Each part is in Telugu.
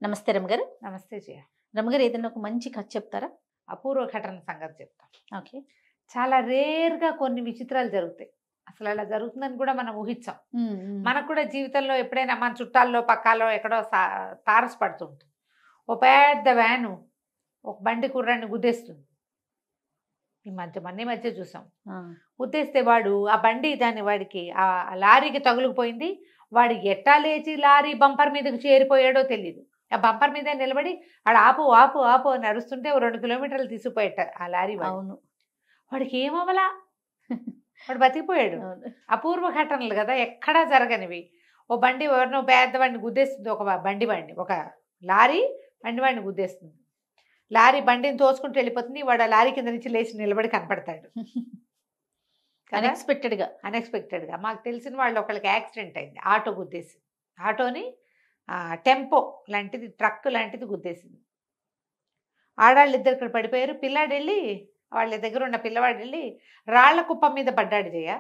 నమస్తే రమగారు. నమస్తే జయ. రమగారు ఏదైనా ఒక మంచి కథ చెప్తారా? అపూర్వ ఘటన సంగతి చెప్తాం. ఓకే. చాలా రేర్‌గా కొన్ని విచిత్రాలు జరుగుతాయి. అసలు అలా జరుగుతుందని కూడా మనం ఊహించం. మనకు కూడా జీవితంలో ఎప్పుడైనా మన చుట్టాల్లో, పక్కాలో ఎక్కడో తారసపడుతుంటుంది. ఓ పెద్ద వ్యాను ఒక బండి కుర్రాడిని గుద్దేస్తుంది. ఈ మధ్య చూసాం. గుద్దేస్తే వాడు ఆ బండి వాడికి ఆ లారీకి తగులుకుపోయింది. వాడు ఎట్టా లేచి లారీ బంపర్ మీదకి చేరిపోయాడో తెలియదు. ఆ బంపర్ మీద నిలబడి ఆడు ఆపు ఆపు ఆపు అని అరుస్తుంటే ఓ 2 కిలోమీటర్లు తీసుకుపోయేట ఆ లారీ వాడు. అవును. వాడికి ఏమవలా, వాడు బతికిపోయాడు. అపూర్వ ఘటనలు కదా, ఎక్కడా జరగనివి. ఓ బండి ఎవరినో పెద్ద బండి గుద్దేస్తుంది. ఒక లారీ వాడిని గుద్దేస్తుంది. లారీ బండిని తోసుకుంటూ వెళ్ళిపోతుంది. వాడు ఆ లారీ కింద నుంచి లేచి నిలబడి కనపడతాడు. అన్ఎక్స్పెక్టెడ్గా మాకు తెలిసిన వాళ్ళు ఒకళ్ళకి యాక్సిడెంట్ అయింది. ఆటో గుద్దేసి, ఆటోని టెంపో లాంటిది, ట్రక్ లాంటిది గుద్దేసింది. ఆడాళ్ళు ఇద్దరు ఇక్కడ పడిపోయారు. పిల్లాడు వెళ్ళి, వాళ్ళ దగ్గర ఉన్న పిల్లవాడు వెళ్ళి రాళ్ల కుప్ప మీద పడ్డాడు. జయ,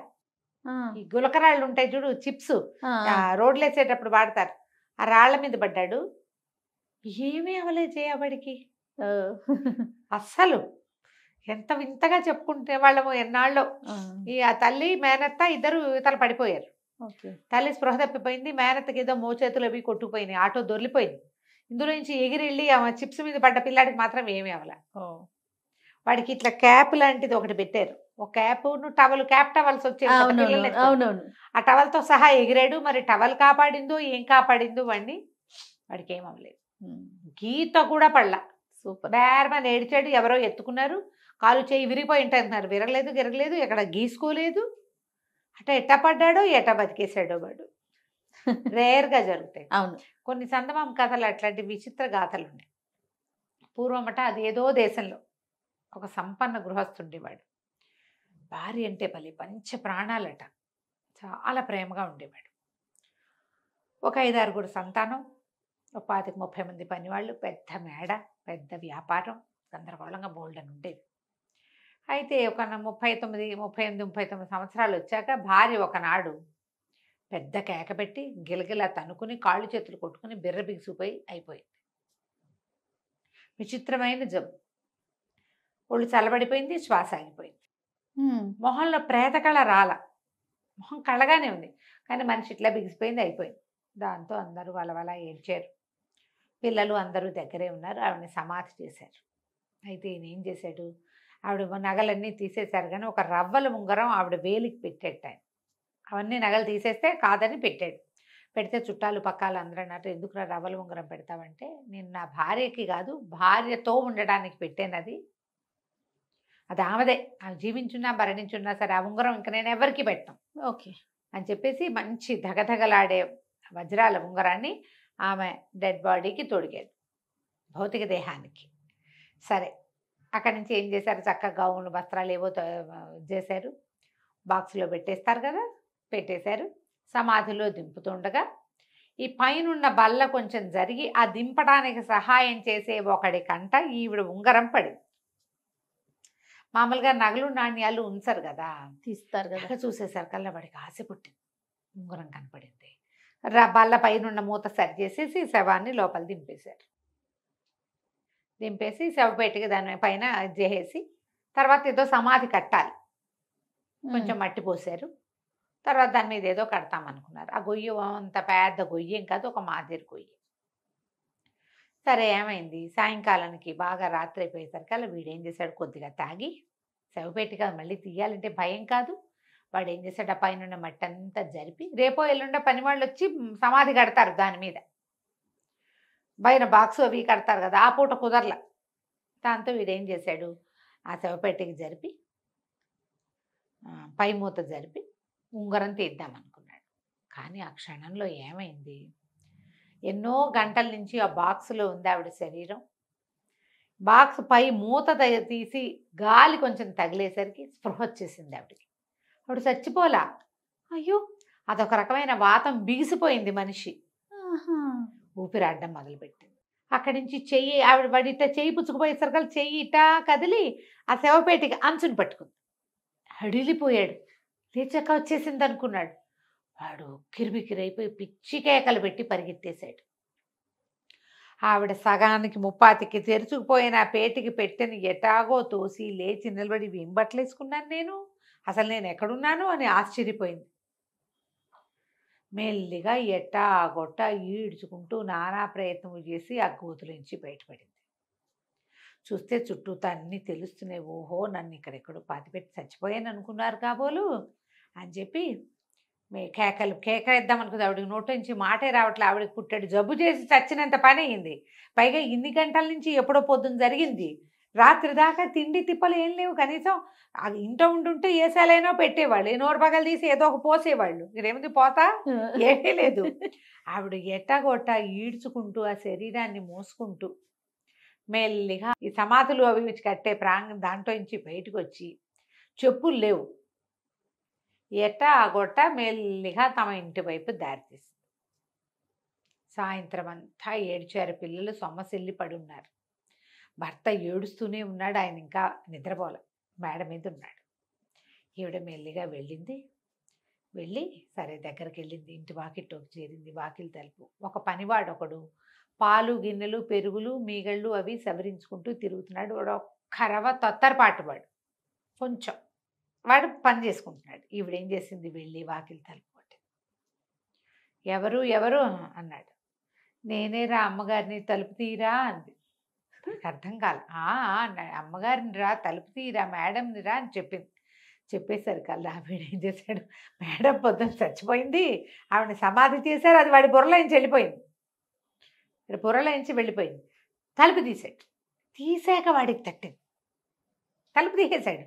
ఈ గులకరాళ్ళు ఉంటాయి చూడు, చిప్స్, రోడ్లు వేసేటప్పుడు వాడతారు, ఆ రాళ్ల మీద పడ్డాడు. ఏమీ అవలే జయ వాడికి. అస్సలు ఎంత వింతగా చెప్పుకుంటే వాళ్ళము ఎన్నాళ్ళు. ఆ తల్లి మేనత్త ఇద్దరు ఇతలు పడిపోయారు. తల్లి స్పృహ తప్పిపోయింది. మేనత్తకి ఏదో మోచేతులు అవి కొట్టుకుపోయినాయి. ఆటో దొర్లిపోయింది. ఇందులో నుంచి ఎగిరెళ్ళి ఆ చిప్స్ మీద పడ్డ పిల్లాడికి మాత్రం ఏమీ అవల. వాడికి ఇట్లా క్యాప్ లాంటిది ఒకటి పెట్టారు. ఒక క్యాప్ టవల్స్ వచ్చేది. ఆ టవల్తో సహా ఎగిరాడు. మరి టవల్ కాపాడిందో ఏం కాపాడిందో వాడికి ఏం అవ్వలేదు. గీత కూడా పడలా. సూపర్. బేరమని ఏడిచాడు. ఎవరో ఎత్తుకున్నారు. కాలు చేయి విరిగిపోయి ఉంటున్నారు. విరగలేదు, ఎక్కడ గీసుకోలేదు. ఎట్టా పడ్డాడో ఎట్టా బతికేసాడో వాడు. రేర్గా జరుగుతాయి. అవును. కొన్ని చందమామ కథలు అట్లాంటి విచిత్ర గాథలు ఉన్నాయి. పూర్వమట అది ఏదో దేశంలో ఒక సంపన్న గృహస్థుండేవాడు. భార్య అంటే పలి పంచ ప్రాణాలట. చాలా ప్రేమగా ఉండేవాడు. ఒక 5-6 సంతానం, ఒక 25-30 మంది పనివాళ్ళు, పెద్ద మేడ, పెద్ద వ్యాపారం, గందరగోళంగా బోల్డని ఉండేది. అయితే ఒక 38-39 సంవత్సరాలు వచ్చాక భార్య ఒకనాడు పెద్ద కేక పెట్టి గిలగిలా తనుకుని కాళ్ళు చేతులు కొట్టుకుని బిర్ర బిగిసిపోయి అయిపోయింది. విచిత్రమైన జబ్బు. ఒళ్ళు చల్లబడిపోయింది, శ్వాస ఆగిపోయింది. మొహంలో ప్రేతకళ రాల, మొహం కళగానే ఉంది, కానీ మనిషి ఇట్లా బిగిసిపోయింది, అయిపోయింది. దాంతో అందరూ వలవల ఏడ్చారు. పిల్లలు అందరూ దగ్గరే ఉన్నారు. ఆవిడని సమాధి చేశారు. అయితే ఈయన ఏం చేశాడు, ఆవిడ నగలన్నీ తీసేశారు, కానీ ఒక రవ్వల ఉంగరం ఆవిడ వేలికి పెట్టేట. అవన్నీ నగలు తీసేస్తే కాదని పెట్టాడు. పెడితే చుట్టాలు పక్కాలు అందరూ అన్నట్టు, ఎందుకు రవ్వల ఉంగరం పెడతావంటే, నేను నా భార్యకి కాదు భార్యతో ఉండడానికి పెట్టాను, అది ఆమెదే, ఆమె జీవించున్నా మరణించున్నా సరే ఆ ఉంగరం ఇంకా నేను ఎవరికి పెట్టాను. ఓకే అని చెప్పేసి మంచి ధగధగలాడే వజ్రాల ఉంగరాన్ని ఆమె డెడ్ బాడీకి తొడిగాడు, భౌతిక దేహానికి. సరే, అక్కడి నుంచి ఏం చేశారు, చక్కగా గౌన్లు వస్త్రాలు ఏవో చేశారు, బాక్స్లో పెట్టేస్తారు కదా, పెట్టేశారు. సమాధిలో దింపుతుండగా ఈ పైనున్న బల్ల కొంచెం జరిగి ఆ దింపడానికి సహాయం చేసే ఒకడి కంట ఈవిడ ఉంగరం పడింది. మామూలుగా నగలు నాణ్యాలు ఉంచరు కదా, తీస్తారు కదా. చూసేసరి కల్లా వాడికి ఆశ పుట్టింది. ఉంగరం కనపడింది. బల్ల పైనున్న మూత సరి చేసేసి శవాన్ని లోపల దింపేసి శవపేటకి దాని పైన చేసి, తర్వాత ఏదో సమాధి కట్టాలి, కొంచెం మట్టి పోసారు. తర్వాత దాని మీద ఏదో కడతామనుకున్నారు. ఆ గొయ్యి అంత పెద్ద గొయ్యి ఏం కాదు, ఒక మాదిరి గొయ్యి. సరే, ఏమైంది, సాయంకాలానికి బాగా రాత్రి అయిపోయేసరికి అలా వీడేం చేశాడు, కొద్దిగా తాగి, శవపేటిక మళ్ళీ తీయాలంటే భయం కాదు, వాడు ఏం చేశాడు, ఆ పైన మట్టి అంతా జరిపి, రేపో ఎల్లుండో పని వాళ్ళు వచ్చి సమాధి కడతారు, దాని మీద పైన బాక్స్ అవి కడతారు కదా, ఆ పూట కుదరల. దాంతో వీడేం చేశాడు, ఆ శవపేటకి జరిపి పై మూత జరిపి ఉంగరం తీద్దామనుకున్నాడు. కానీ ఆ క్షణంలో ఏమైంది, ఎన్నో గంటల నుంచి ఆ బాక్సులో ఉంది ఆవిడ శరీరం. బాక్స్ పై మూత తీసి గాలి కొంచెం తగిలేసరికి స్పృహ వచ్చేసింది ఆవిడకి. ఆవిడ చచ్చిపోలా. అయ్యో, అదొక రకమైన వాతం బిగిసిపోయింది మనిషి. ఊపిరాడడం మొదలుపెట్టింది. అక్కడి నుంచి చెయ్యి, ఆవిడ వాడిట చెయ్యి పుచ్చుకుపోయేసరికి చెయ్యి ఇటా కదిలి ఆ శవపేటికి అంచుని పట్టుకుంది. అడిలిపోయాడు. లేచాక వచ్చేసింది అనుకున్నాడు. వాడు కిరిబికిరైపోయి పిచ్చి కేకలు పెట్టి పరిగెత్తేశాడు. ఆవిడ సగానికి ముప్పాతికి తెరుచుకుపోయిన ఆ పేటికి పెట్టెని ఎటాగో తోసి లేచి నిలబడి వెంబట్లేసుకున్నాను నేను. అసలు నేను ఎక్కడున్నాను అని ఆశ్చర్యపోయింది. మెల్లిగా ఎట్టా గొట్ట ఈడ్చుకుంటూ నానా ప్రయత్నం చేసి ఆ గోతులోంచి బయటపడింది. చూస్తే చుట్టూతా అన్నీ తెలుస్తున్నాయి. ఓహో, నన్ను ఇక్కడెక్కడో పాతిపెట్టి చచ్చిపోయాను అనుకున్నారు కాబోలు అని చెప్పి కేక ఇద్దాం అనుకుంది. ఆవిడకి నోటి నుంచి మాటే రావట్లే. ఆవిడకి పుట్టాడు జబ్బు చేసి చచ్చినంత పని అయింది. పైగా ఇన్ని గంటల నుంచి ఎప్పుడో పొద్దున్న జరిగింది. రాత్రి దాకా తిండి తిప్పలు ఏం లేవు. కనీసం అది ఇంట ఉంటుంటే ఏసాలైనా పెట్టేవాళ్ళు, నోరు పగలు తీసి ఏదో ఒక పోసేవాళ్ళు. మీరేముంది పోతా ఏమీ లేదు. ఆవిడ ఎట్టాగొట్ట ఈడ్చుకుంటూ ఆ శరీరాన్ని మోసుకుంటూ మెల్లిగా ఈ సమాధులు అవి కట్టే ప్రాంగణం దాంట్లో నుంచి బయటకు వచ్చి, చెప్పులు లేవు, ఎట్టా గొట్ట మెల్లిగా తమ ఇంటి వైపు దారితీసింది. సాయంత్రం అంతా ఏడ్చారు పిల్లలు. సొమ్మసిల్లి పడి ఉన్నారు. భర్త ఏడుస్తూనే ఉన్నాడు. ఆయన ఇంకా నిద్రపోలే, మేడ మీద ఉన్నాడు. ఈవిడ మెల్లిగా వెళ్ళింది. వెళ్ళి సరే దగ్గరికి వెళ్ళింది. ఇంటి వాకిట్లోకి చేరింది. వాకిలి తలుపు. ఒక పనివాడు ఒకడు పాలు గిన్నెలు పెరుగులు మీగళ్ళు అవి సవరించుకుంటూ తిరుగుతున్నాడు. వాడు ఒక్క రవ తొత్తరపాటు వాడు, కొంచెం వాడు పని చేసుకుంటున్నాడు. ఈవిడేం చేసింది, వెళ్ళి వాకిలి తలుపు కొట్టింది. ఎవరు ఎవరు అన్నాడు. నేనేరా అమ్మగారిని, తలుపు తీరా అంది. నాకు అర్థం కాల. అన్నాడు. అమ్మగారిని రా, తలుపు తీరా, మేడంని రా అని చెప్పింది. చెప్పేసరికల్లా వీడేం చేశాడు, మేడం పొద్దున్న చచ్చిపోయింది, ఆవిడని సమాధి చేశారు, అది వాడి బుర్రలోంచి వెళ్ళిపోయింది. బుర్రలోంచి వెళ్ళిపోయింది. తలుపు తీసాడు. తీసాక వాడికి తట్టింది. తలుపు తీసేశాడు.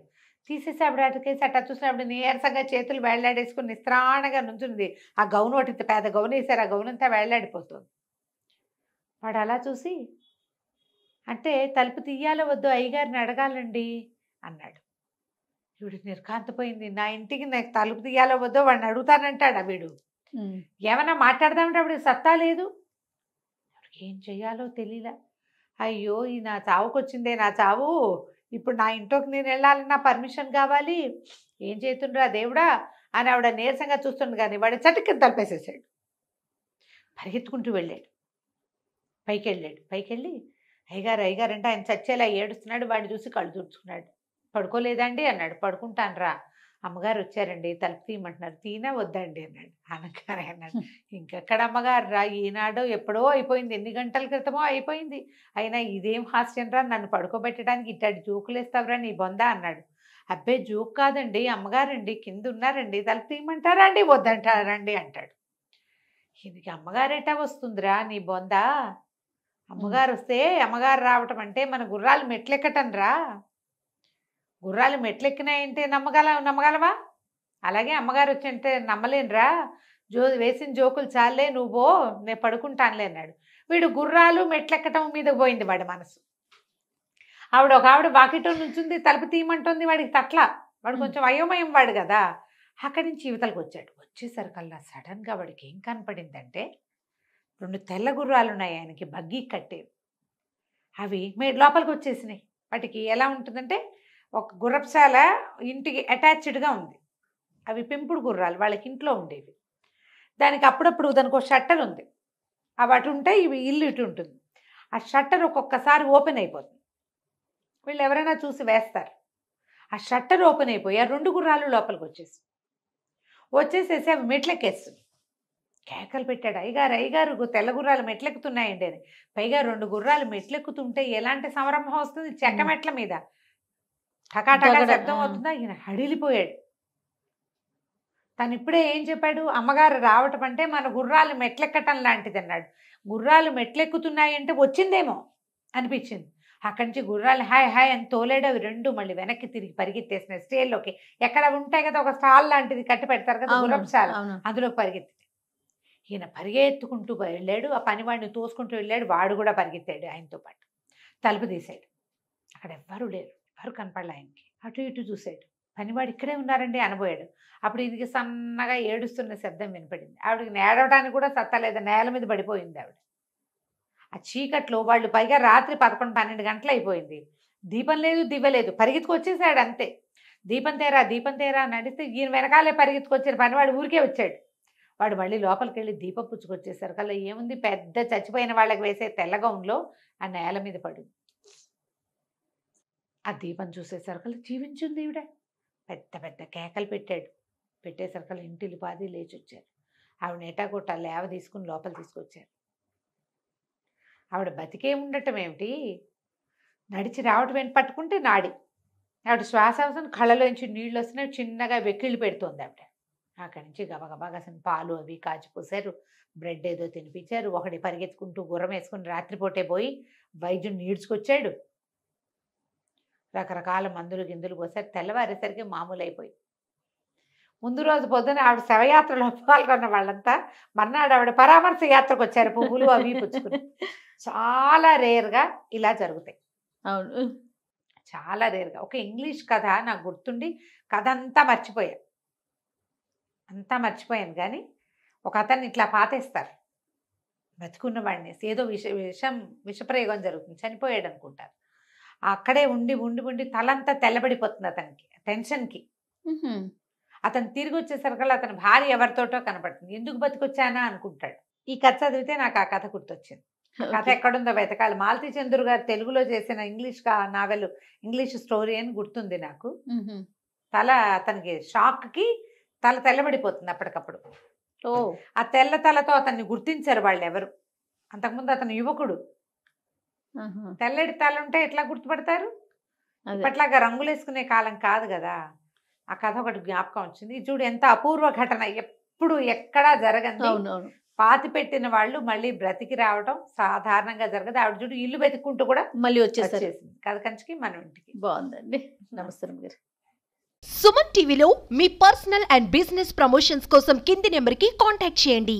తీసేసి ఆవిడ అటుకేసి అట్టా చూసిన ఆవిడ నీరసంగా చేతులు వేళ్లాడేసుకుని నిస్త్రాణగా నుంచుంది. ఆ గౌను ఒకటి పెద్ద గౌను వేశారు. ఆ గౌను అంతా వేళ్లాడిపోతుంది. వాడు అలా చూసి, అంటే తలుపు తీయాలో వద్దు, అయ్యగారిని అడగాలండి అన్నాడు. వీడు నిర్కాంతపోయింది. నా ఇంటికి నాకు తలుపు తీయాలో వద్దో వాడిని అడుగుతానంటాడా వీడు? ఏమన్నా మాట్లాడదామంటే ఆవిడ సత్తా లేదు. ఏం చెయ్యాలో తెలియలా. అయ్యో, ఈ నా చావుకు వచ్చిందే నా చావు, ఇప్పుడు నా ఇంట్లోకి నేను వెళ్ళాలన్నా పర్మిషన్ కావాలి, ఏం చేస్తుండ్రా దేవుడా అని ఆవిడ నీరసంగా చూస్తుండు. కానీ వాడు చటుక్కుని తలపేసేసాడు. పరిగెత్తుకుంటూ వెళ్ళాడు. పైకి వెళ్ళాడు. పైకి వెళ్ళి అయ్యగారు అయ్యగారు అంటే ఆయన చచ్చేలా ఏడుస్తున్నాడు. వాడిని చూసి కళ్ళు తుడుచుకున్నాడు. పడుకోలేదండి అన్నాడు. పడుకుంటాను రా, అమ్మగారు వచ్చారండి, తలుపు తీయమంటున్నారు. తీనా వద్దండి అన్నాడు. అనగానే అన్నాడు, ఇంకెక్కడ అమ్మగారు రా, ఈనాడు ఎప్పుడో అయిపోయింది, ఎన్ని గంటల క్రితమో అయిపోయింది, అయినా ఇదేం హాస్యం రా, నన్ను పడుకోబెట్టడానికి ఇట్టాడు జోకులేస్తావురా నీ బొందా అన్నాడు. అబ్బే జోక్ కాదండి, అమ్మగారండి కింద ఉన్నారండి, తలుపు తీయమంటారా అండి వద్దంటారండి అంటాడు. ఈయనకి అమ్మగారేటా వస్తుందిరా నీ బొందా, అమ్మగారు వస్తే అమ్మగారు రావటం అంటే మన గుర్రాలు మెట్లెక్కటం రా, గుర్రాలు మెట్లెక్కినాయంటే నమ్మగలవా? అలాగే అమ్మగారు వచ్చంటే నమ్మలేనురా, వేసిన జోకులు చాలే, నువ్వు నేను పడుకుంటానులే అన్నాడు. వీడు గుర్రాలు మెట్లెక్కటం మీద పోయింది వాడి మనసు. ఒక ఆవిడ వాకిటో నుంచుంది, తలుపు తీయమంటుంది, వాడికి తట్ల, వాడు కొంచెం అయోమయం వాడు కదా. అక్కడి నుంచి యువతలకు వచ్చాడు. వచ్చేసరికల్లా సడన్గా వాడికి ఏం కనపడిందంటే, 2 తెల్ల గుర్రాలు ఉన్నాయి ఆయనకి బగ్గి కట్టేవి. అవి లోపలికి వచ్చేసినాయి. వాటికి ఎలా ఉంటుందంటే, ఒక గుర్రపుశాల ఇంటికి అటాచ్డ్గా ఉంది. అవి పెంపుడు గుర్రాలు, వాళ్ళకి ఇంట్లో ఉండేవి. దానికి అప్పుడప్పుడు దానికి ఒక షట్టర్ ఉంది. అవి అటు ఉంటాయి, ఇవి ఇల్లు ఇటు ఉంటుంది. ఆ షట్టర్ ఒక్కొక్కసారి ఓపెన్ అయిపోతుంది. వీళ్ళు ఎవరైనా చూసి వేస్తారు. ఆ షట్టర్ ఓపెన్ అయిపోయి ఆ 2 గుర్రాలు లోపలికి వచ్చేసేసి అవి మెట్లెక్కేస్తుంది. కేకలు పెట్టాడు, అయ్యగారు అయ్యగారు తెల్ల గుర్రాలు మెట్లెక్కుతున్నాయండి అని. పైగా 2 గుర్రాలు మెట్లెక్కుతుంటే ఎలాంటి సంరంభం వస్తుంది, చెక్క మెట్ల మీద టకాటకా శబ్దం అవుతుందా. ఈయన హడిలిపోయాడు. తను ఇప్పుడే ఏం చెప్పాడు, అమ్మగారు రావటం అంటే మన గుర్రాలు మెట్లెక్కటం లాంటిది అన్నాడు. గుర్రాలు మెట్లెక్కుతున్నాయంటే వచ్చిందేమో అనిపించింది. అక్కడి నుంచి గుర్రాలు హాయ్ హాయ్ అని తోలేడు. అవి 2 మళ్ళీ వెనక్కి తిరిగి పరిగెత్తేసినాయి స్టేల్లోకి. ఎక్కడ ఉంటాయి కదా ఒక స్టాల్ లాంటిది కట్టి పెడతారు కదా గుర్రపుశాల, అందులోకి పరిగెత్తి. ఈయన పరిగెత్తుకుంటూ వెళ్ళాడు. ఆ పనివాడిని తోసుకుంటూ వెళ్ళాడు. వాడు కూడా పరిగెత్తాడు ఆయనతో పాటు. తలుపు తీశాడు. అక్కడ ఎవ్వరూ లేరు, ఎవరు కనపడలే ఆయనకి. అటు ఇటు చూశాడు. పనివాడు ఇక్కడే ఉన్నారండి అనబోయాడు. అప్పుడు ఈయనకి సన్నగా ఏడుస్తున్న శబ్దం వినపడింది. ఆవిడకి నేడవడానికి కూడా సత్తలేదు, నేల మీద పడిపోయింది ఆవిడ. ఆ చీకట్లో వాళ్ళు, పైగా రాత్రి 11-12 గంటలు అయిపోయింది. దీపం లేదు దివ్వలేదు. పరిగెత్తుకొచ్చేసాడు అంతే. దీపం తేరా దీపం తేరా అని అడిగితే ఈయన వెనకాలే పరిగెత్తుకొచ్చాడు. పనివాడు ఊరికే వచ్చాడు. వాడు మళ్ళీ లోపలికి వెళ్ళి దీపం పుచ్చుకొచ్చేసరికల్లా ఏముంది, పెద్ద చచ్చిపోయిన వాళ్ళకి వేసే తెల్ల గౌన్లో ఆ నేల మీద పడింది. ఆ దీపం చూసేసరికల్లా జీవించింది ఈవిడ. పెద్ద పెద్ద కేకలు పెట్టాడు. పెట్టేసరికల్లా ఇంటిల్లి పాది లేచి వచ్చారు. ఆవిడ నేటాకొట్ట లేవ తీసుకుని లోపల తీసుకొచ్చారు. ఆవిడ బతికే ఉండటం ఏమిటి, నడిచి రావటం ఏంటి, పట్టుకుంటే నాడి. ఆవిడ శ్వాస అవసరం, కళ్ళలోంచి నీళ్ళు వస్తున్నాయి, చిన్నగా వెక్కిళ్ళు పెడుతోంది ఆవిడ. అక్కడి నుంచి గబగబా కాసిన పాలు అవి కాచిపోసారు, బ్రెడ్ ఏదో తినిపించారు. ఒకటి పరిగెత్తుకుంటూ గుర్రం వేసుకుని రాత్రిపూటే పోయి వైద్యుని నీడ్చుకొచ్చాడు. రకరకాల మందులు గిందులు పోసారు. తెల్లవారేసరికి మామూలు అయిపోయి, ముందు రోజు పొద్దున ఆవిడ శవయాత్రలో పాల్గొన్న వాళ్ళంతా మర్నాడు ఆవిడ పరామర్శ యాత్రకు వచ్చారు, పువ్వులు అవి పుచ్చుకుని. చాలా రేర్గా ఇలా జరుగుతాయి. అవును. చాలా రేర్గా. ఒక ఇంగ్లీష్ కథ నాకు గుర్తుండి కథ అంతా మర్చిపోయాను కానీ ఒక అతన్ని ఇట్లా పాతేస్తారు, బతుకున్న వాడిని. ఏదో విషప్రయోగం జరుగుతుంది, చనిపోయాడు అనుకుంటారు. అక్కడే ఉండి ఉండి ఉండి తలంతా తెల్లబడిపోతుంది అతనికి, టెన్షన్కి. అతను తిరిగి వచ్చేసరికల్లా అతని భార్య ఎవరితోటో కనపడుతుంది. ఎందుకు బతికొచ్చానా అనుకుంటాడు. ఈ కథ చదివితే నాకు ఆ కథ గుర్తొచ్చింది. కథ ఎక్కడుందో వెతకాలి. మాలతీ చంద్రు గారు తెలుగులో చేసిన నావెల్, ఇంగ్లీష్ స్టోరీ అని గుర్తుంది నాకు. అతనికి షాక్కి తల తెల్లబడిపోతుంది అప్పటికప్పుడు. ఆ తెల్ల తలతో అతన్ని గుర్తించారు వాళ్ళు ఎవరు. అంతకుముందు అతను యువకుడు. తెల్లటి తల ఉంటే ఎట్లా గుర్తుపడతారు? ఇప్పట్లాగా రంగులు వేసుకునే కాలం కాదు కదా. ఆ కథ ఒకటి జ్ఞాపకం వచ్చింది. చూడు ఎంత అపూర్వ ఘటన, ఎప్పుడు ఎక్కడా జరగండి. పాతి పెట్టిన వాళ్ళు మళ్ళీ బ్రతికి రావడం సాధారణంగా జరగదు. ఆవిడ చూడు ఇల్లు వెతుక్కుంటూ కూడా మళ్ళీ వచ్చేసింది కథ కంచికి మన ఇంటికి. బాగుందండి. నమస్తే గారు. సుమన్ టీవీలో మీ పర్సనల్ అండ్ బిజినెస్ ప్రమోషన్స్ కోసం కింది నెంబర్కి కాంటాక్ట్ చేయండి.